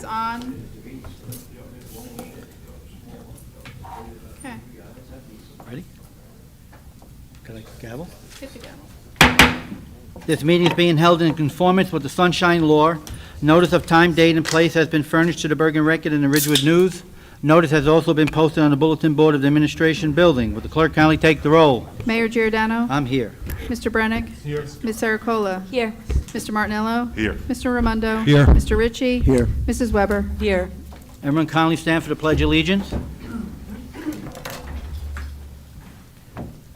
is on. Okay, Ready? Got a gavel? hit the gavel. This meeting is being held in conformance with the Sunshine Law. Notice of time, date, and place has been furnished to the Bergen Record and the Ridgewood News. Notice has also been posted on the Bulletin Board of the Administration Building. Will the clerk kindly take the roll? Mayor Giordano. I'm here. Mr. Brennick. Here. Ms. Sericola. Here. Mr. Martinello. Here. Mr. Raimondo. Here. Mr. Ritchie. Here. Mrs. Weber. Here. Everyone kindly stand for the Pledge of Allegiance.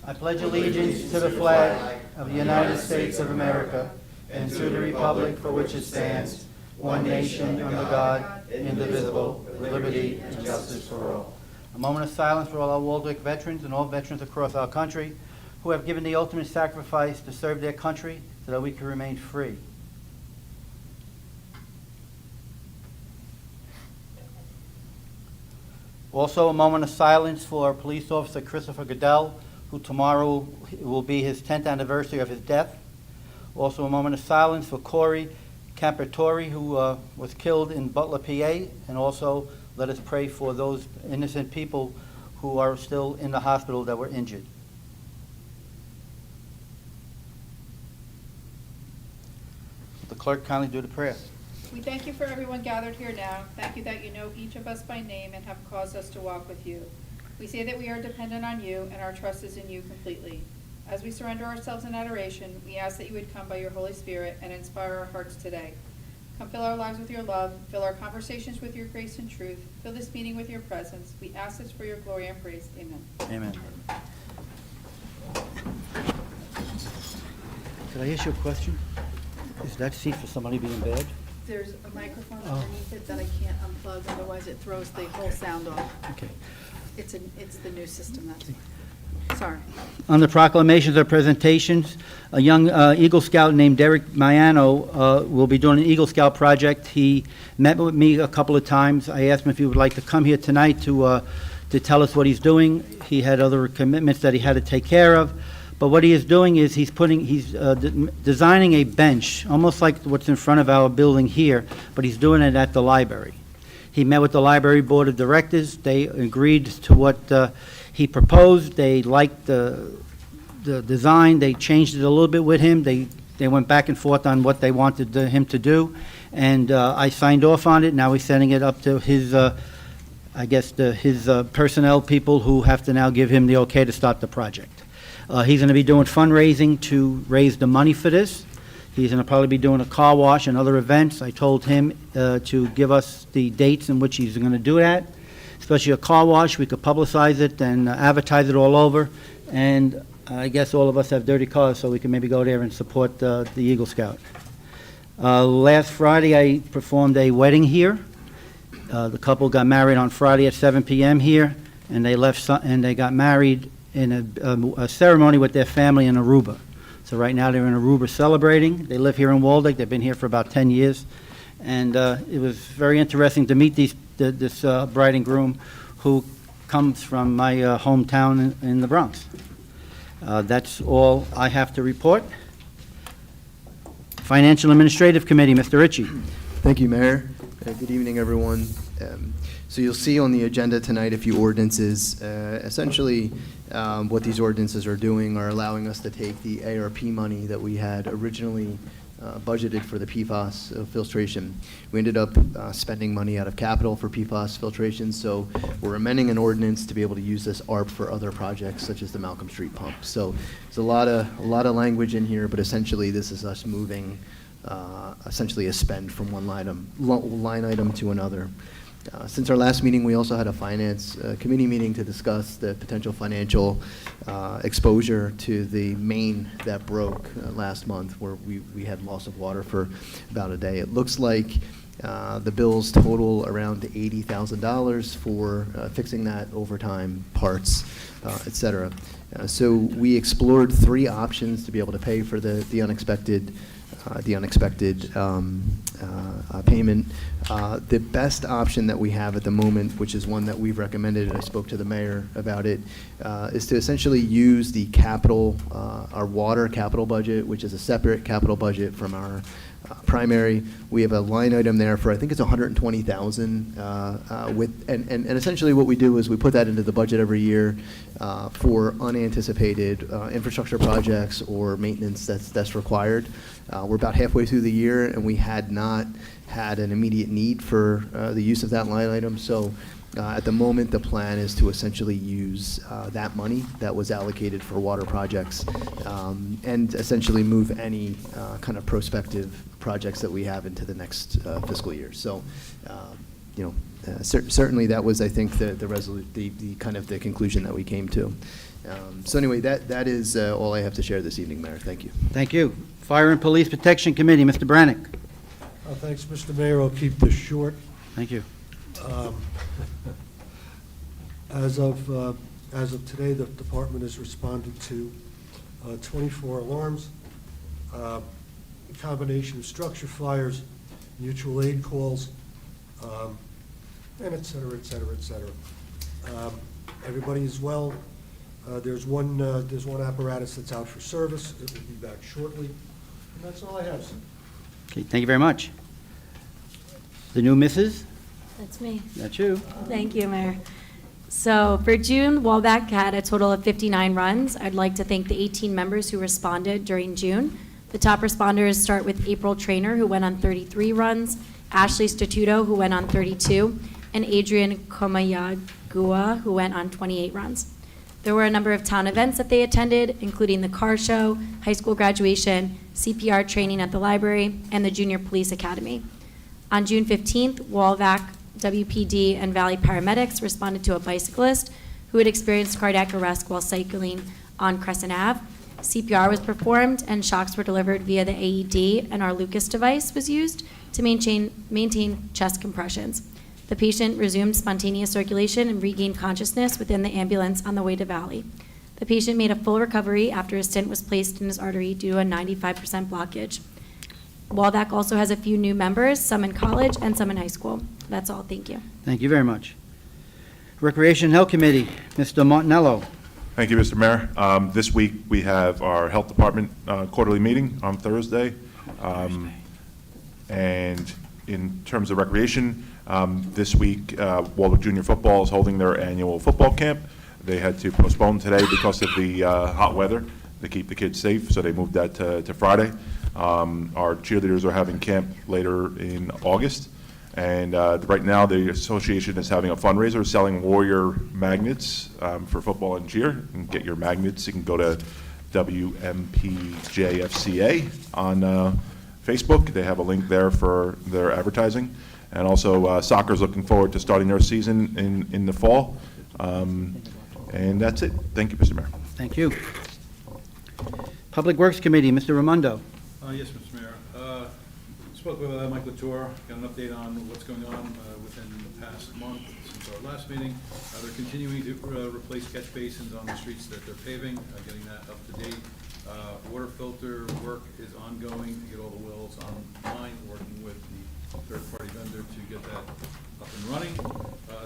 I pledge allegiance to the flag of the United States of America and to the republic for which it stands, one nation under God, indivisible, with liberty and justice for all. A moment of silence for all our Waldwick veterans and all veterans across our country who have given the ultimate sacrifice to serve their country so that we can remain free. Also, a moment of silence for Police Officer Christopher Goodell, who tomorrow will be his 10th anniversary of his death. Also, a moment of silence for Corey Campertori, who was killed in Butler, PA. And also, let us pray for those innocent people who are still in the hospital that were injured. The clerk kindly do the prayer. We thank you for everyone gathered here now. Thank you that you know each of us by name and have caused us to walk with you. We say that we are dependent on you and our trust is in you completely. As we surrender ourselves in adoration, we ask that you would come by your Holy Spirit and inspire our hearts today. Come fill our lives with your love, fill our conversations with your grace and truth, fill this meeting with your presence. We ask this for your glory and praise. Amen. Amen. Could I ask you a question? Is that seat for somebody being bad? There's a microphone underneath it that I can't unplug, otherwise it throws the whole sound off. Okay. It's the new system, that's why. Sorry. On the proclamations or presentations, a young Eagle Scout named Derek Maiano will be doing an Eagle Scout project. He met with me a couple of times. I asked him if he would like to come here tonight to tell us what he's doing. He had other commitments that he had to take care of. But what he is doing is he's designing a bench, almost like what's in front of our building here, but he's doing it at the library. He met with the library board of directors. They agreed to what he proposed. They liked the design. They changed it a little bit with him. They went back and forth on what they wanted him to do, and I signed off on it. Now he's sending it up to his, his personnel people who have to now give him the okay to start the project. He's going to be doing fundraising to raise the money for this. He's going to probably be doing a car wash and other events. I told him to give us the dates in which he's going to do that, especially a car wash. We could publicize it and advertise it all over. And I guess all of us have dirty cars, so we can maybe go there and support the Eagle Scout. Last Friday, I performed a wedding here. The couple got married on Friday at 7 p.m. here, and they left and they got married in a ceremony with their family in Aruba. So right now they're in Aruba celebrating. They live here in Waldeck. They've been here for about 10 years. And it was very interesting to meet this bride and groom who comes from my hometown in the Bronx. That's all I have to report. Financial Administrative Committee, Mr. Ritchie. Thank you, Mayor. Good evening, everyone. So you'll see on the agenda tonight a few ordinances. Essentially, what these ordinances are doing are allowing us to take the ARP money that we had originally budgeted for the PFAS filtration. We ended up spending money out of capital for PFAS filtration, so we're amending an ordinance to be able to use this ARP for other projects such as the Malcolm Street pump. So there's a lot of language in here, but essentially this is us moving essentially a spend from one line item to another. Since our last meeting, we also had a finance committee meeting to discuss the potential financial exposure to the main that broke last month, where we had loss of water for about a day. It looks like the bills total around $80,000 for fixing that, overtime, parts, et cetera. So we explored three options to be able to pay for the unexpected payment. The best option that we have at the moment, which is one that we've recommended, and I spoke to the mayor about it, is to essentially use the capital, our water capital budget, which is a separate capital budget from our primary. We have a line item there for, I think it's 120,000 and essentially what we do is we put that into the budget every year for unanticipated infrastructure projects or maintenance that's required. We're about halfway through the year, and we had not had an immediate need for the use of that line item. So at the moment, the plan is to essentially use that money that was allocated for water projects and essentially move any kind of prospective projects that we have into the next fiscal year. So, certainly that was, I think, the kind of the conclusion that we came to. So anyway, that is all I have to share this evening, Mayor. Thank you. Thank you. Fire and Police Protection Committee, Mr. Brannick. Thanks, Mr. Mayor. I'll keep this short. Thank you. As of today, the department has responded to 24 alarms, a combination of structure fires, mutual aid calls, and et cetera, et cetera, et cetera. Everybody is well. There's one apparatus that's out for service. It will be back shortly. And that's all I have, sir. Okay, thank you very much. The new Mrs.? That's me. That's you. Thank you, Mayor. So for June, Wallback had a total of 59 runs. I'd like to thank the 18 members who responded during June. The top responders start with April Trainer, who went on 33 runs, Ashley Statuto, who went on 32, and Adrian Komayagua, who went on 28 runs. There were a number of town events that they attended, including the car show, high school graduation, CPR training at the library, and the Junior Police Academy. On June 15th, Wallback, WPD, and Valley paramedics responded to a bicyclist who had experienced cardiac arrest while cycling on Crescent Ave. CPR was performed and shocks were delivered via the AED, and our Lucas device was used to maintain chest compressions. The patient resumed spontaneous circulation and regained consciousness within the ambulance on the way to Valley. The patient made a full recovery after a stent was placed in his artery due to a 95% blockage. Wallback also has a few new members, some in college and some in high school. That's all. Thank you. Thank you very much. Recreation and Health Committee, Mr. Montanello. Thank you, Mr. Mayor. This week, we have our Health Department quarterly meeting on Thursday. And in terms of recreation, this week, Waldwick Junior Football is holding their annual football camp. They had to postpone today because of the hot weather to keep the kids safe, so they moved that to Friday. Our cheerleaders are having camp later in August. And right now, the association is having a fundraiser selling Warrior magnets for football and cheer. You can get your magnets. You can go to WMPJFCA on Facebook. They have a link there for their advertising. And also, soccer is looking forward to starting their season in the fall. And that's it. Thank you, Mr. Mayor. Thank you. Public Works Committee, Mr. Raimondo. Yes, Mr. Mayor. Spoke with Mike Latour, got an update on what's going on within the past month since our last meeting. They're continuing to replace catch basins on the streets that they're paving, getting that up to date. Water filter work is ongoing to get all the wells online, working with the third-party vendor to get that up and running.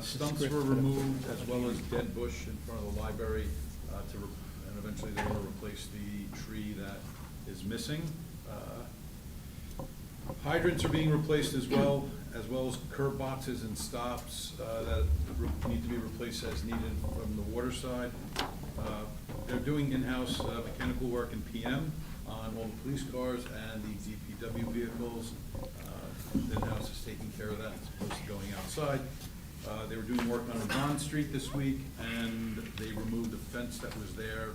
Stumps were removed as well as dead bush in front of the library and eventually they will replace the tree that is missing. Hydrants are being replaced as well as curb boxes and stops that need to be replaced as needed from the water side. They're doing in-house mechanical work in PM on all the police cars and the DPW vehicles. In-house is taking care of that as opposed to going outside. They were doing work on Yvonne Street this week, and they removed the fence that was there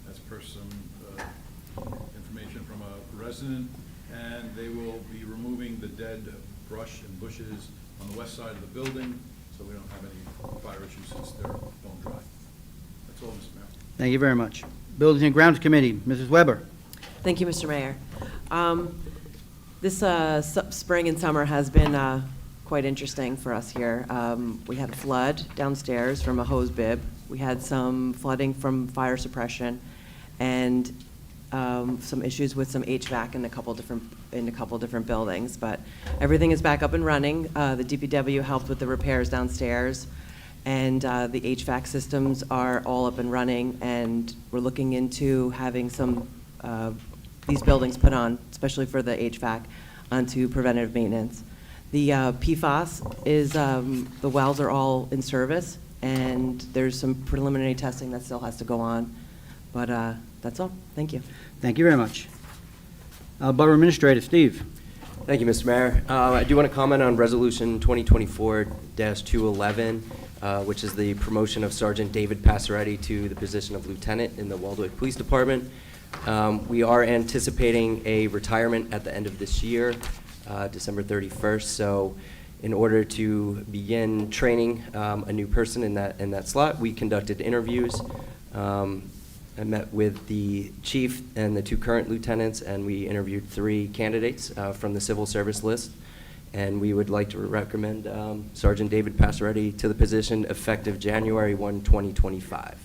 as per some information from a resident. And they will be removing the dead brush and bushes on the west side of the building, so we don't have any fire issues since they're bone dry. That's all, Mr. Mayor. Thank you very much. Buildings and Grounds Committee, Mrs. Weber. Thank you, Mr. Mayor. This spring and summer has been quite interesting for us here. We had a flood downstairs from a hose bib. We had some flooding from fire suppression, and some issues with some HVAC in a couple different buildings, but everything is back up and running. The DPW helped with the repairs downstairs, and the HVAC systems are all up and running, and we're looking into having some these buildings put on, especially for the HVAC, onto preventative maintenance. The PFAS is, the wells are all in service, and there's some preliminary testing that still has to go on. But that's all. Thank you. Thank you very much. Borough Administrator Steve. Thank you, Mr. Mayor. I do want to comment on Resolution 2024-211, which is the promotion of Sergeant David Passaretti to the position of lieutenant in the Waldwick Police Department. We are anticipating a retirement at the end of this year, December 31st. So in order to begin training a new person in that slot, we conducted interviews. I met with the chief and the 2 current lieutenants, and we interviewed 3 candidates from the civil service list. And we would like to recommend Sergeant David Passaretti to the position effective January 1, 2025.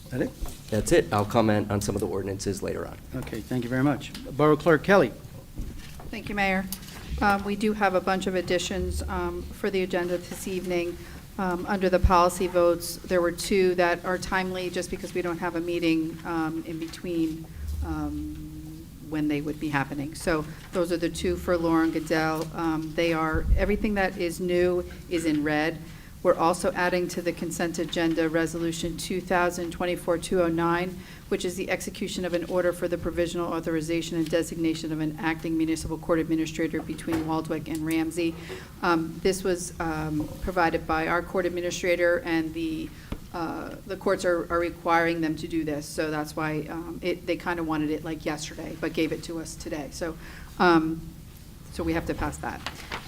Is that it? That's it. I'll comment on some of the ordinances later on. Okay, thank you very much. Borough Clerk Kelly. Thank you, Mayor. We do have a bunch of additions for the agenda this evening. Under the policy votes, there were 2 that are timely just because we don't have a meeting in between when they would be happening. So those are the 2 for Lauren Goodell. They are, everything that is new is in red. We're also adding to the consent agenda Resolution 2024-209, which is the execution of an order for the provisional authorization and designation of an acting municipal court administrator between Waldwick and Ramsey. This was provided by our court administrator, and the courts are requiring them to do this. So that's why they kind of wanted it like yesterday, but gave it to us today. So we have to pass that.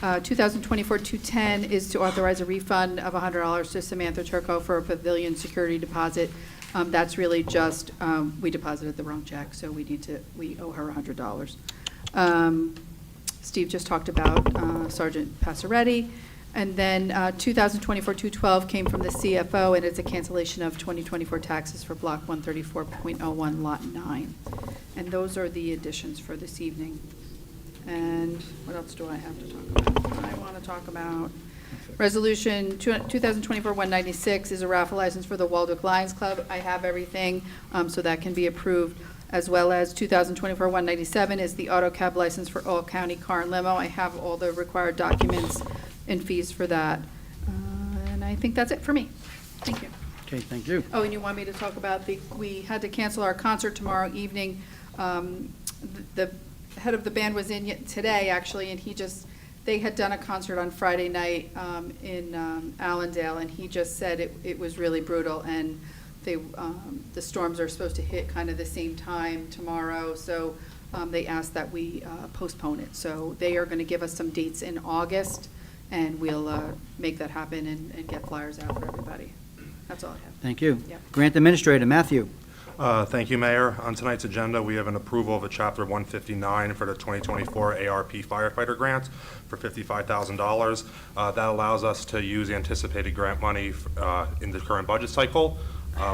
2024-210 is to authorize a refund of $100 to Samantha Turco for a pavilion security deposit. That's really just, we deposited the wrong check, so we owe her $100. Steve just talked about Sergeant Passaretti. And then 2024-212 came from the CFO, and it's a cancellation of 2024 taxes for Block 134.01, Lot 9. And those are the additions for this evening. And what else do I have to talk about? I want to talk about Resolution 2024-196 is a raffle license for the Waldwick Lions Club. I have everything, so that can be approved, as well as 2024-197 is the auto cab license for all county car and limo. I have all the required documents and fees for that. And I think that's it for me. Thank you. Okay, thank you. Oh, and you want me to talk about we had to cancel our concert tomorrow evening. The head of the band was in today, actually, and they had done a concert on Friday night in Allendale, and he just said it was really brutal, and the storms are supposed to hit kind of the same time tomorrow, so they asked that we postpone it. So they are going to give us some dates in August, and we'll make that happen and get flyers out for everybody. That's all I have. Thank you. Yep. Grant Administrator Matthew. Thank you, Mayor. On tonight's agenda, we have an approval of a Chapter 159 for the 2024 ARP firefighter grant for $55,000. That allows us to use anticipated grant money in the current budget cycle.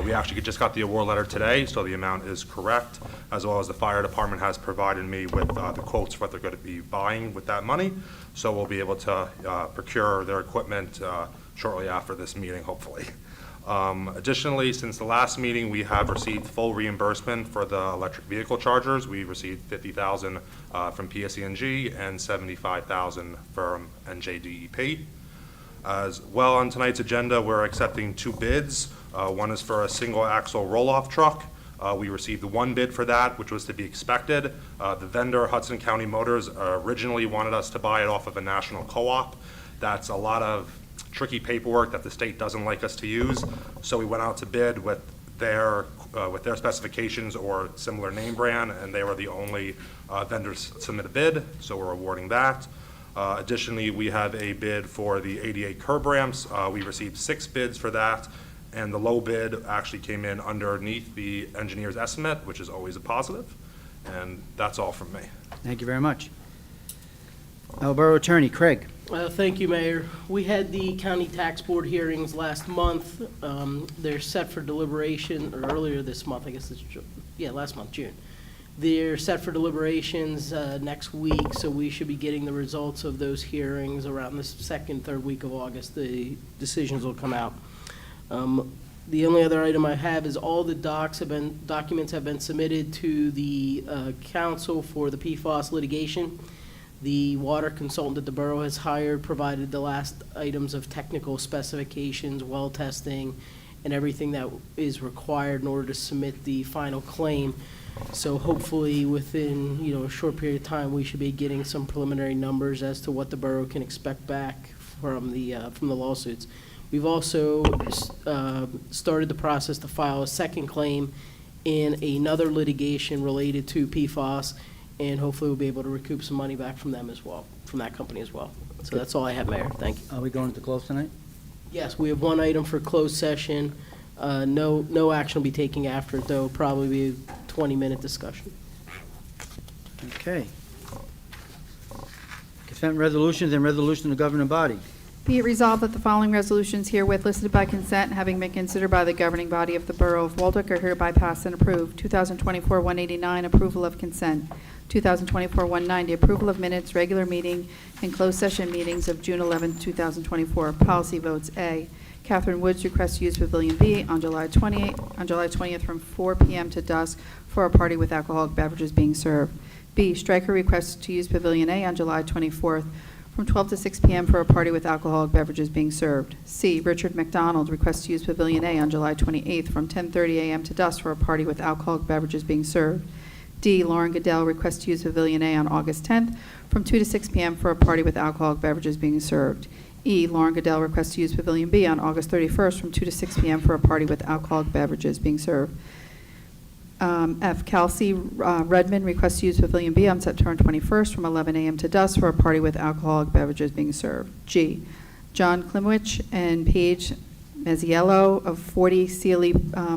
We actually just got the award letter today, so the amount is correct, as well as the fire department has provided me with the quotes for what they're going to be buying with that money. So we'll be able to procure their equipment shortly after this meeting, hopefully. Additionally, since the last meeting, we have received full reimbursement for the electric vehicle chargers. We received $50,000 from PSE&G and $75,000 from NJDEP. As well, on tonight's agenda, we're accepting 2 bids. One is for a single axle roll-off truck. We received 1 bid for that, which was to be expected. The vendor, Hudson County Motors, originally wanted us to buy it off of a national co-op. That's a lot of tricky paperwork that the state doesn't like us to use. So we went out to bid with their specifications or similar name brand, and they were the only vendors to submit a bid, so we're awarding that. Additionally, we have a bid for the 88 curb ramps. We received 6 bids for that, and the low bid actually came in underneath the engineer's estimate, which is always a positive. And that's all from me. Thank you very much. Borough Attorney Craig. Thank you, Mayor. We had the county tax board hearings last month. They're set for deliberation, or earlier this month, I guess it's last month, June. They're set for deliberations next week, so we should be getting the results of those hearings around the second, third week of August. The decisions will come out. The only other item I have is all the documents have been submitted to the council for the PFAS litigation. The water consultant that the borough has hired provided the last items of technical specifications, well testing, and everything that is required in order to submit the final claim. So hopefully within, a short period of time, we should be getting some preliminary numbers as to what the borough can expect back from the lawsuits. We've also started the process to file a second claim in another litigation related to PFAS, and hopefully we'll be able to recoup some money back from them as well, from that company as well. So that's all I have, Mayor. Thank you. Are we going to close tonight? Yes, we have one item for closed session. No action will be taken after it, though, probably be a 20-minute discussion. Okay. Consent resolutions and resolution of the governing body. Be it resolved that the following resolutions herewith listed by consent, having been considered by the governing body of the Borough of Waldeck, are hereby passed and approved. 2024-189, approval of consent. 2024-190, approval of minutes, regular meeting, and closed session meetings of June 11, 2024. Policy votes. A, Catherine Woods requests to use Pavilion B on July 20th from 4 p.m. to dusk for a party with alcoholic beverages being served. B, Stryker requests to use Pavilion A on July 24th from 12 to 6 p.m. for a party with alcoholic beverages being served. C, Richard McDonald requests to use Pavilion A on July 28th from 10:30 a.m. to dusk for a party with alcoholic beverages being served. D, Lauren Goodell requests to use Pavilion A on August 10th from 2 to 6 p.m. for a party with alcoholic beverages being served. E, Lauren Goodell requests to use Pavilion B on August 31st from 2 to 6 p.m. for a party with alcoholic beverages being served. F, Kelsey Redmond requests to use Pavilion B on September 21st from 11 a.m. to dusk for a party with alcoholic beverages being served. G, John Klimwich and Paige Mazziello of 40 Sealy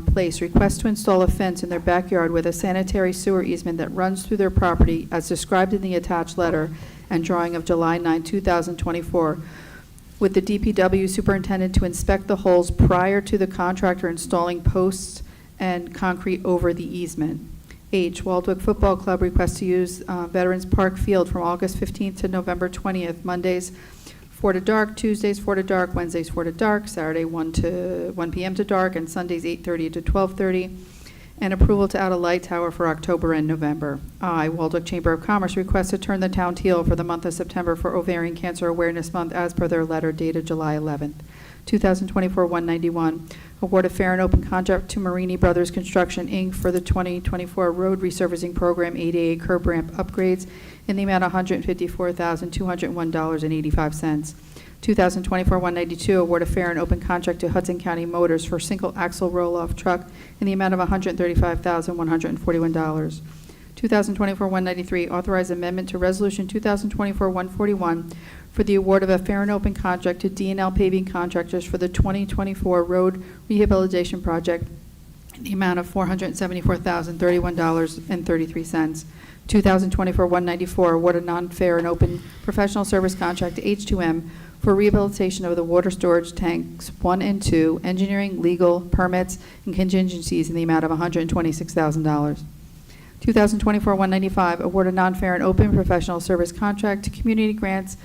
Place request to install a fence in their backyard with a sanitary sewer easement that runs through their property as described in the attached letter and drawing of July 9, 2024, with the DPW superintendent to inspect the holes prior to the contractor installing posts and concrete over the easement. H, Waldwick Football Club requests to use Veterans Park Field from August 15th to November 20th, Mondays 4 to dark, Tuesdays 4 to dark, Wednesdays 4 to dark, Saturday 1 p.m. to dark, and Sundays 8:30 to 12:30, and approval to add a light tower for October and November. I, Waldwick Chamber of Commerce requests to turn the town teal for the month of September for Ovarian Cancer Awareness Month as per their letter dated July 11th. 2024-191, award a fair and open contract to Marini Brothers Construction, Inc. for the 2024 road resurfacing program ADA curb ramp upgrades in the amount of $154,201.85. 2024-192, award a fair and open contract to Hudson County Motors for single axle roll-off truck in the amount of $135,141. 2024-193, authorize amendment to Resolution 2024-141 for the award of a fair and open contract to D&L Paving Contractors for the 2024 road rehabilitation project in the amount of $474,031.33. 2024-194, award a non-fair and open professional service contract to H2M for rehabilitation of the water storage tanks 1 and 2, engineering, legal, permits, and contingencies in the amount of $126,000. 2024-195, award a non-fair and open professional service contract to Community Grants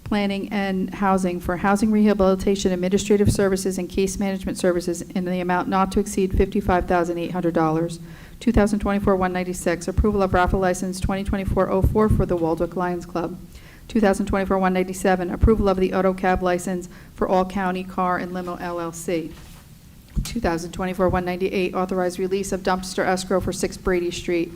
Planning and Housing for housing rehabilitation, administrative services, and case management services in the amount not to exceed $55,800. 2024-196, approval of raffle license 2024-04 for the Waldwick Lions Club. 2024-197, approval of the auto cab license for All County Car and Limo LLC. 2024-198, authorized release of dumpster escrow for 6 Brady Street.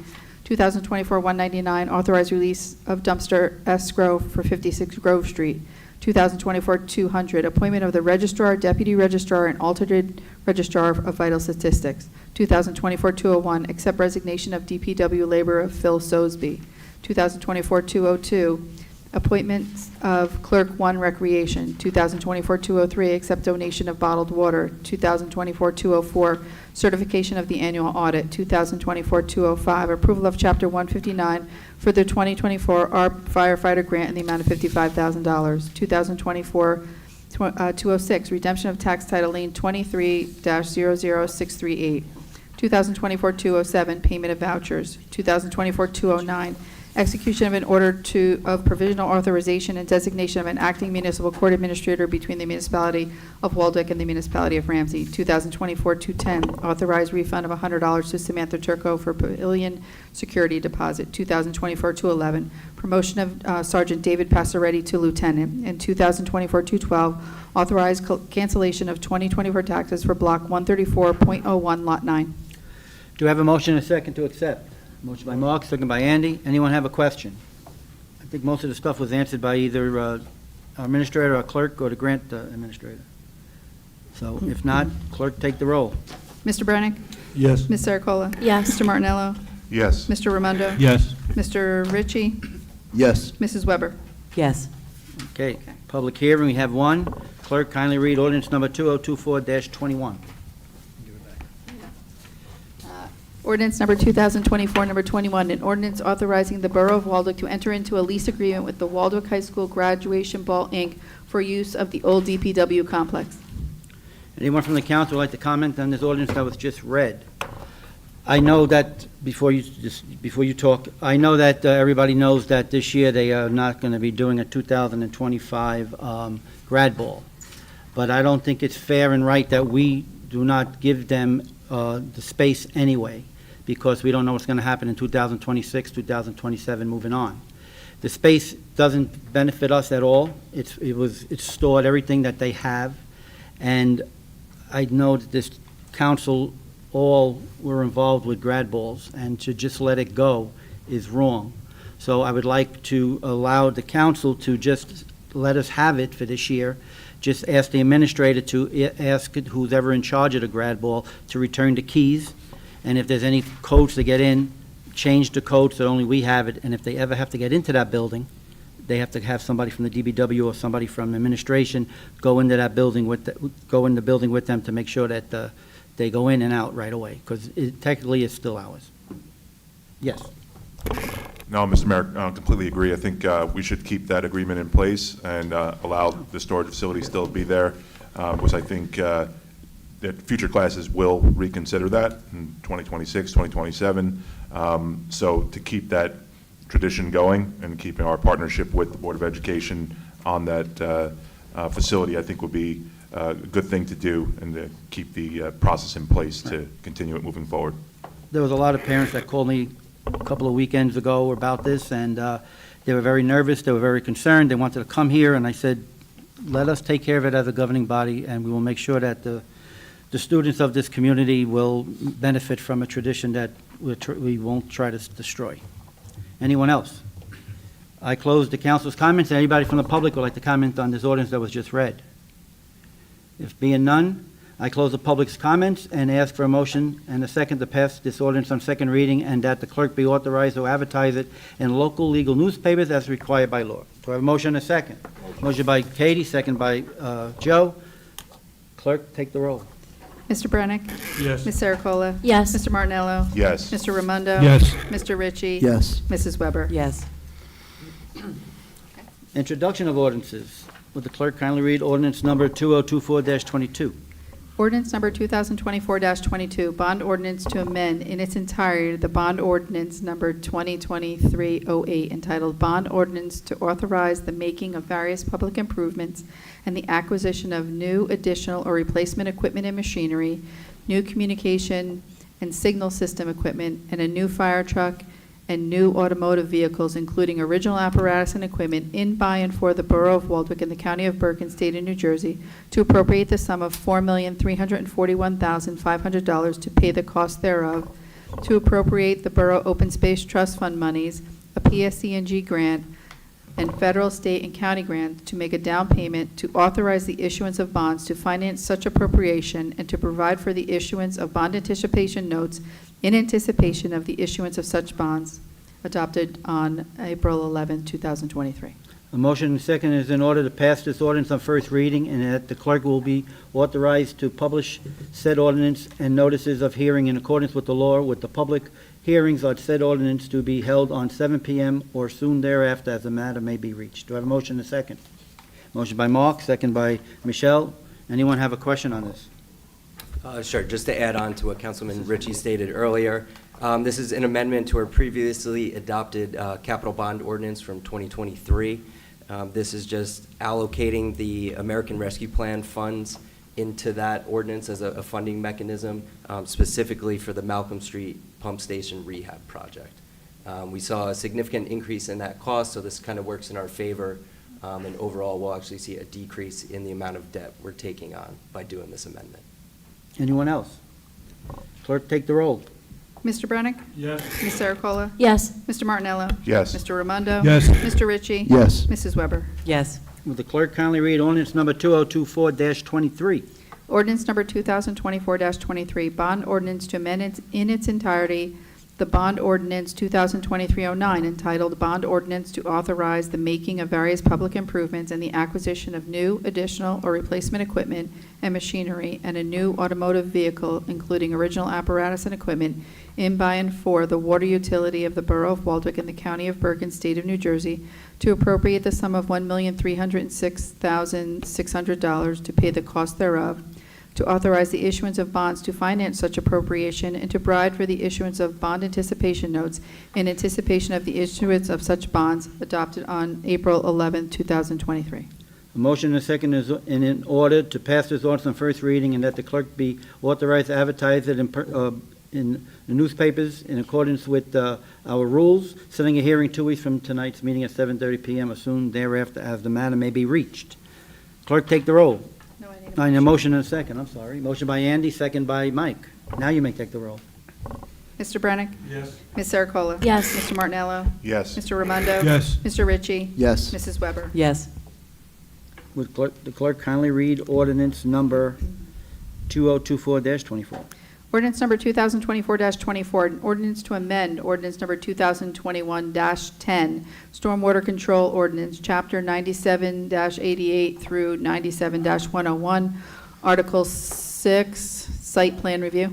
2024-199, authorized release of dumpster escrow for 56 Grove Street. 2024-200, appointment of the registrar, deputy registrar, and alternate registrar of vital statistics. 2024-201, accept resignation of DPW laborer Phil Sosby. 2024-202, appointments of Clerk 1 Recreation. 2024-203, accept donation of bottled water. 2024-204, certification of the annual audit. 2024-205, approval of Chapter 159 for the 2024 ARP firefighter grant in the amount of $55,000. 2024-206, redemption of tax title lien 23-00638. 2024-207, payment of vouchers. 2024-209, execution of an order of provisional authorization and designation of an acting municipal court administrator between the municipality of Waldeck and the municipality of Ramsey. 2024-210, authorized refund of $100 to Samantha Turco for pavilion security deposit. 2024-211, promotion of Sergeant David Passaretti to lieutenant. And 2024-212, authorized cancellation of 2024 taxes for Block 134.01, Lot 9. Do I have a motion and a second to accept? Motion by Mark, second by Andy. Anyone have a question? I think most of the stuff was answered by either our administrator, our clerk, or the grant administrator. So if not, clerk, take the roll. Mr. Brennick? Yes. Ms. Sericola? Yes. Mr. Martinello? Yes. Mr. Raimondo? Yes. Mr. Ritchie? Yes. Mrs. Weber? Yes. Okay, public hearing, we have one. Clerk, kindly read ordinance number 2024-21. Ordinance number 2024, number 21, an ordinance authorizing the Borough of Waldeck to enter into a lease agreement with the Waldeck High School Graduation Ball, Inc. for use of the old DPW complex. Anyone from the council would like to comment on this ordinance that was just read? I know that, before you talk, I know that everybody knows that this year they are not going to be doing a 2025 grad ball. But I don't think it's fair and right that we do not give them the space anyway, because we don't know what's going to happen in 2026, 2027, moving on. The space doesn't benefit us at all. It's stored, everything that they have, and I know that this council all were involved with grad balls, and to just let it go is wrong. So I would like to allow the council to just let us have it for this year. Just ask the administrator to ask who's ever in charge of the grad ball to return the keys, and if there's any codes to get in, change the code so that only we have it, and if they ever have to get into that building, they have to have somebody from the DBW or somebody from administration go into that building go in the building with them to make sure that they go in and out right away, because technically it's still ours. Yes. No, Mr. Mayor, I completely agree. I think we should keep that agreement in place and allow the storage facility still to be there, which I think that future classes will reconsider that in 2026, 2027. So to keep that tradition going and keeping our partnership with the Board of Education on that facility, I think would be a good thing to do, and to keep the process in place to continue it moving forward. There was a lot of parents that called me a couple of weekends ago about this, and they were very nervous, they were very concerned, they wanted to come here, and I said, let us take care of it as a governing body, and we will make sure that the students of this community will benefit from a tradition that we won't try to destroy. Anyone else? I close the council's comments. Anybody from the public would like to comment on this ordinance that was just read? If being none, I close the public's comments and ask for a motion and a second to pass this ordinance on second reading, and that the clerk be authorized to advertise it in local legal newspapers as required by law. Do I have a motion and a second? Motion by Katie, second by Joe. Clerk, take the roll. Mr. Brennick? Yes. Ms. Sericola? Yes. Mr. Martinello? Yes. Mr. Raimondo? Yes. Mr. Ritchie? Yes. Mrs. Weber? Yes. Introduction of ordinances. Would the clerk kindly read ordinance number 2024-22? Ordinance number 2024-22, bond ordinance to amend in its entirety the bond ordinance number 2023-08 entitled Bond Ordinance to Authorize the Making of Various Public Improvements and the Acquisition of New, Additional, or Replacement Equipment and Machinery, New Communication and Signal System Equipment, and a new fire truck and new automotive vehicles, including original apparatus and equipment, in, by, and for the Borough of Waldwick and the County of Berk and State of New Jersey, to appropriate the sum of $4,341,500 to pay the cost thereof, to appropriate the Borough Open Space Trust Fund monies, a PSC&G grant, and federal, state, and county grants to make a down payment, to authorize the issuance of bonds to finance such appropriation, and to provide for the issuance of bond anticipation notes in anticipation of the issuance of such bonds, adopted on April 11, 2023. A motion and second is in order to pass this ordinance on first reading, and that the clerk will be authorized to publish said ordinance and notices of hearing in accordance with the law, with the public hearings on said ordinance to be held on 7 p.m. or soon thereafter as the matter may be reached. Do I have a motion and a second? Motion by Mark, second by Michelle. Anyone have a question on this? Sure, just to add on to what Councilman Ritchie stated earlier, this is an amendment to our previously adopted capital bond ordinance from 2023. This is just allocating the American Rescue Plan funds into that ordinance as a funding mechanism, specifically for the Malcolm Street Pump Station Rehab Project. We saw a significant increase in that cost, so this kind of works in our favor, and overall, we'll actually see a decrease in the amount of debt we're taking on by doing this amendment. Anyone else? Clerk, take the roll. Mr. Brenick? Yes. Ms. Serocola? Yes. Mr. Martinello? Yes. Mr. Raimondo? Yes. Mr. Ritchie? Yes. Mrs. Weber? Yes. Will the clerk kindly read ordinance number 2024-23? Ordinance number 2024-23, bond ordinance to amend in its entirety the bond ordinance 2023-09 entitled Bond Ordinance to Authorize the Making of Various Public Improvements and the Acquisition of New, Additional, or Replacement Equipment and Machinery and a New Automotive Vehicle, including original apparatus and equipment, in by and for the water utility of the Borough of Waldwick and the County of Bergen, State of New Jersey, to appropriate the sum of $1,306,600 to pay the cost thereof, to authorize the issuance of bonds to finance such appropriation, and to provide for the issuance of bond anticipation notes in anticipation of the issuance of such bonds adopted on April 11, 2023. A motion and a second is in order to pass this ordinance on first reading and that the clerk be authorized to advertise it in the newspapers in accordance with our rules, setting a hearing 2 weeks from tonight's meeting at 7:30 p.m. or soon thereafter as the matter may be reached. Clerk, take the roll. No, I need I need a motion and a second, I'm sorry. Motion by Andy, second by Mike. Now you may take the roll. Mr. Brenick? Yes. Ms. Serocola? Yes. Mr. Martinello? Yes. Mr. Raimondo? Yes. Mr. Ritchie? Yes. Mrs. Weber? Yes. Would the clerk kindly read ordinance number 2024-24? Ordinance number 2024-24, an ordinance to amend ordinance number 2021-10, Stormwater Control Ordinance, Chapter 97-88 through 97-101, Article 6, Site Plan Review.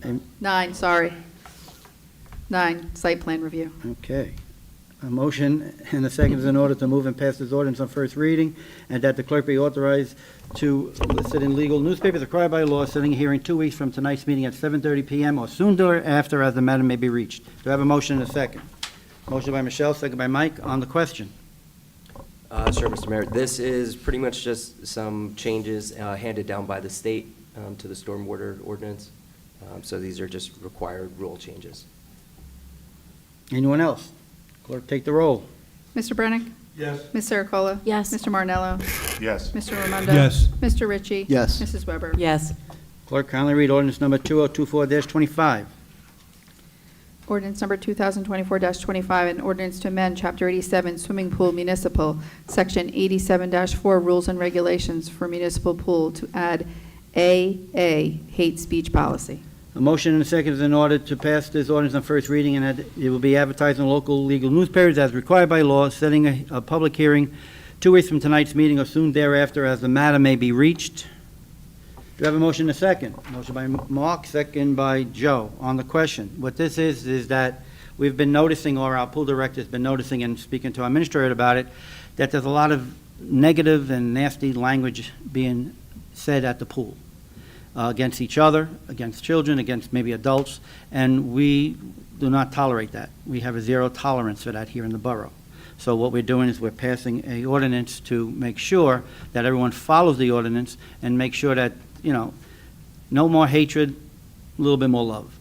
And- 9, sorry. 9, Site Plan Review. Okay. A motion and a second is in order to move and pass this ordinance on first reading, and that the clerk be authorized to list it in legal newspapers required by law, setting a hearing 2 weeks from tonight's meeting at 7:30 p.m. or soon thereafter as the matter may be reached. Do I have a motion and a second? Motion by Michelle, second by Mike. On the question. Sure, Mr. Mayor. This is pretty much just some changes handed down by the state to the stormwater ordinance. So these are just required rule changes. Anyone else? Clerk, take the roll. Mr. Brenick? Yes. Ms. Serocola? Yes. Mr. Martinello? Yes. Mr. Raimondo? Yes. Mr. Ritchie? Yes. Mrs. Weber? Yes. Clerk, kindly read ordinance number 2024-25. Ordinance number 2024-25, an ordinance to amend Chapter 87 Swimming Pool Municipal, Section 87-4 Rules and Regulations for Municipal Pool to add AA, hate speech policy. A motion and a second is in order to pass this ordinance on first reading, and that it will be advertised in local legal newspapers as required by law, setting a public hearing 2 weeks from tonight's meeting or soon thereafter as the matter may be reached. Do you have a motion and a second? Motion by Mark, second by Joe. On the question, what this is that we've been noticing, or our pool director's been noticing and speaking to our administrator about it, that there's a lot of negative and nasty language being said at the pool. Against each other, against children, against maybe adults, and we do not tolerate that. We have a zero tolerance for that here in the borough. So what we're doing is we're passing a ordinance to make sure that everyone follows the ordinance and make sure that, no more hatred, a little bit more love.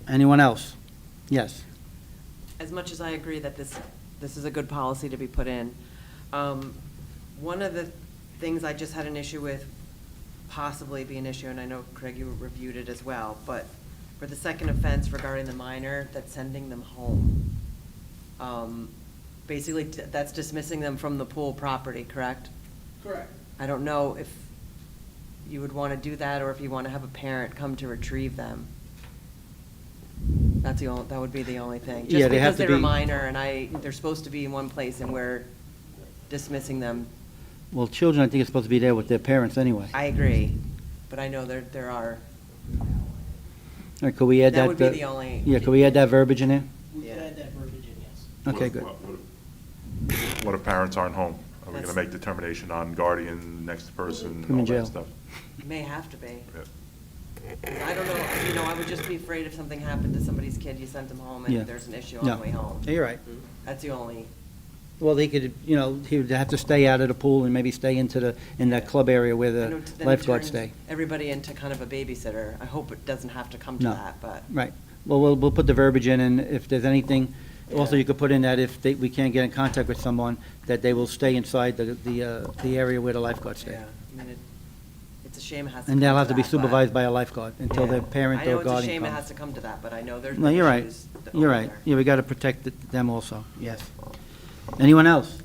Anyone else? Yes. As much as I agree that this is a good policy to be put in, one of the things I just had an issue with, possibly be an issue, and I know, Craig, you reviewed it as well, but for the second offense regarding the minor, that's sending them home. Basically, that's dismissing them from the pool property, correct? Correct. I don't know if you would want to do that, or if you want to have a parent come to retrieve them. That would be the only thing. Yeah, Just they have because to they're a be- minor, and they're supposed to be in one place, and we're dismissing them. Well, children, I think, are supposed to be there with their parents anyway. I agree, but I know there are, All right, could we add that? that would be the only. Yeah, could we add that verbiage in there? We could Yeah. add that verbiage in, yes. Okay, good. What if parents aren't home? Are we going That's- to make determination on guardian, next person, Put 'em in all that jail. stuff? May have to be. Yeah. 'Cause I don't know, I would just be afraid if something happened to somebody's kid, you sent them home Yeah. and there's an issue on No. the way home. You're right. That's the only, Well, he could, he would have to stay out of the pool and maybe stay in that club area where I know, the then it lifeguards turns stay. everybody into kind of a babysitter. I hope it doesn't have to come to No. that, but. Right. Well, we'll put the verbiage in, and if there's anything, also Yeah. you could put in that if we can't get in contact with someone, that they will stay inside the area where the lifeguards stay. Yeah, I mean, it's a shame it has to come to that. And they'll have to be but- supervised by a lifeguard until Yeah. their parent or I know it's a guardian shame it has comes. to come to that, but I know there's No, been you're right. issues You're over right. there. Yeah, we got to protect them also, yes. Anyone else?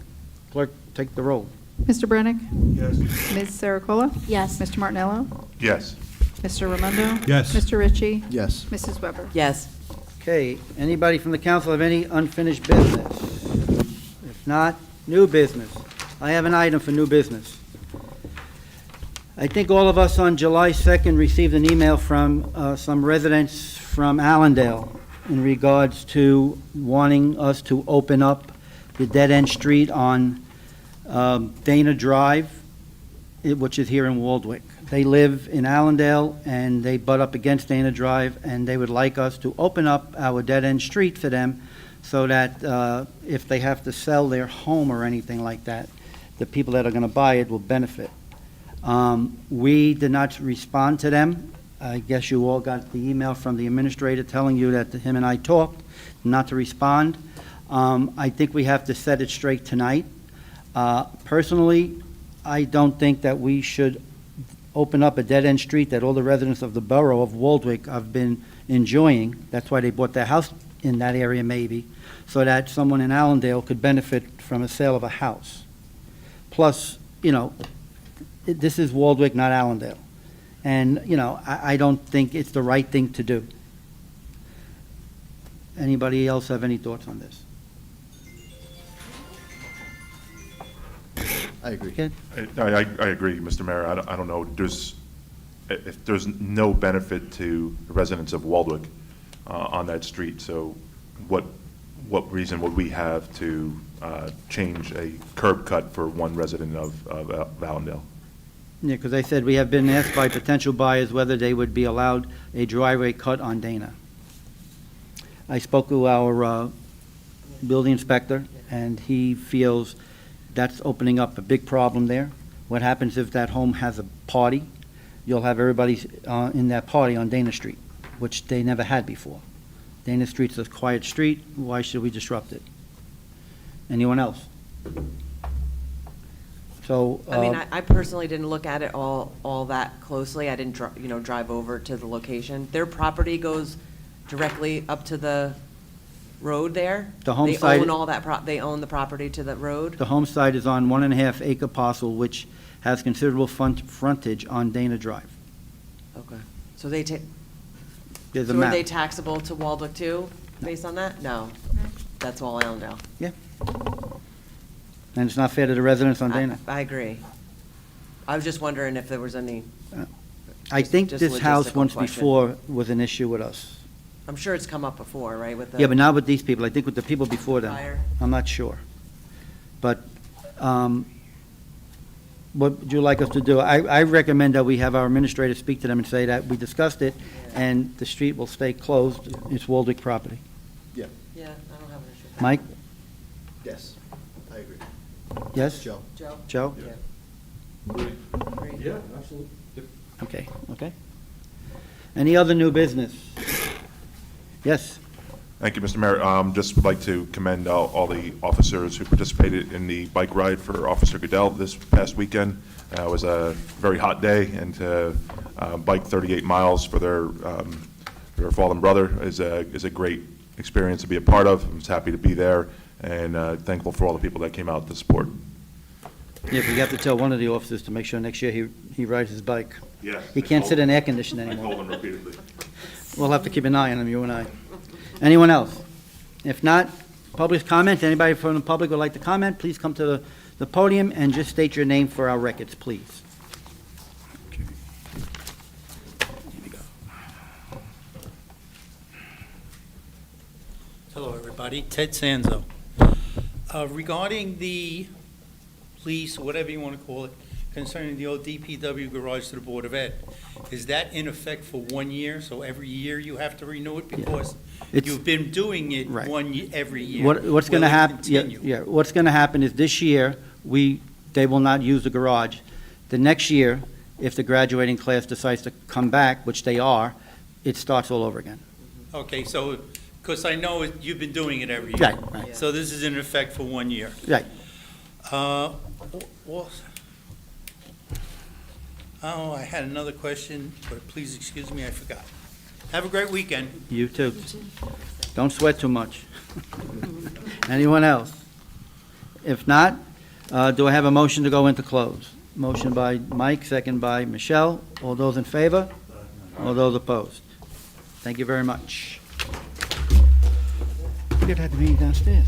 Clerk, take the roll. Mr. Brennick? Yes. Ms. Serocola? Yes. Mr. Martinello? Yes. Mr. Ramundo? Yes. Mr. Ritchie? Yes. Mrs. Weber? Yes. Okay, anybody from the council have any unfinished business? If not, new business. I have an item for new business. I think all of us on July 2nd received an email from some residents from Allendale in regards to wanting us to open up the dead-end street on Dana Drive, which is here in Waldwick. They live in Allendale, and they butt up against Dana Drive, and they would like us to open up our dead-end street for them so that if they have to sell their home or anything like that, the people that are going to buy it will benefit. We did not respond to them. I guess you all got the email from the administrator telling you that him and I talked, not to respond. I think we have to set it straight tonight. Personally, I don't think that we should open up a dead-end street that all the residents of the borough of Waldwick have been enjoying. That's why they bought their house in that area maybe, so that someone in Allendale could benefit from a sale of a house. Plus, this is Waldwick, not Allendale. And, I don't think it's the right thing to do. Anybody else have any thoughts on this? I agree. Ken? I agree, Mr. Mayor. I don't know, if there's no benefit to the residents of Waldwick on that street, so what reason would we have to change a curb cut for one resident of Allendale? Yeah, because they said we have been asked by potential buyers whether they would be allowed a driveway cut on Dana. I spoke to our building inspector, and he feels that's opening up a big problem there. What happens if that home has a party? You'll have everybody in that party on Dana Street, which they never had before. Dana Street's a quiet street. Why should we disrupt it? Anyone else? So, I mean, I personally didn't look at it all that closely. I didn't, drive over to the location. Their property goes directly up to the road there? The home They site- own all that, they own the property to the road? the home site is on 1.5 acre parcel, which has considerable frontage on Dana Drive. Okay. So they take, There's a so are map. they taxable to Waldwick too, based on that? No. That's all Allendale. Yeah. And it's not fair to the residents on Dana. I agree. I was just wondering if there was any, I think just this house logistical once question. before was an issue with us. I'm sure it's come up before, right, with the. Yeah, but not with these people. I think with the people before them. Prior. I'm not sure. But what would you like us to do? I recommend that we have our administrator speak to them and say that we discussed it, and the street will stay closed. It's Waldwick property. Yeah. Yeah, I don't have an issue with that. Mike? Yes, I agree. Yes? Joe? Joe? Joe? Yeah. Agree. Yeah, absolutely. Okay. Any other new business? Yes? Thank you, Mr. Mayor. Just would like to commend all the officers who participated in the bike ride for Officer Goodell this past weekend. It was a very hot day, and to bike 38 miles for their fallen brother is a great experience to be a part of. I was happy to be there, and thankful for all the people that came out to support. Yeah, we have to tell one of the officers to make sure next year he rides his bike. Yes. He can't sit in air conditioning I anymore. told them repeatedly. We'll have to keep an eye on him, you and I. Anyone else? If not, public comment, anybody from the public would like to comment, please come to the podium and just state your name for our records, please. Here we go. Hello, everybody. Ted Sanzo. Regarding the lease, whatever you want to call it, concerning the old DPW garage to the Board of Ed. Is that in effect for 1 year, so every year you have to renew it? Because It's- you've been doing it Right. every year. What's going to Will it happen, continue? what's going to happen is this year, they will not use the garage. The next year, if the graduating class decides to come back, which they are, it starts all over again. Okay, so, because I know you've been doing it every year. Right, right. So this is in effect for 1 year. Right. Oh, I had another question, but please excuse me, I forgot. Have a great weekend. You too. Don't sweat too much. Anyone else? If not, do I have a motion to go into close? Motion by Mike, second by Michelle. All those in favor? All those opposed? Thank you very much. We could have the meeting downstairs.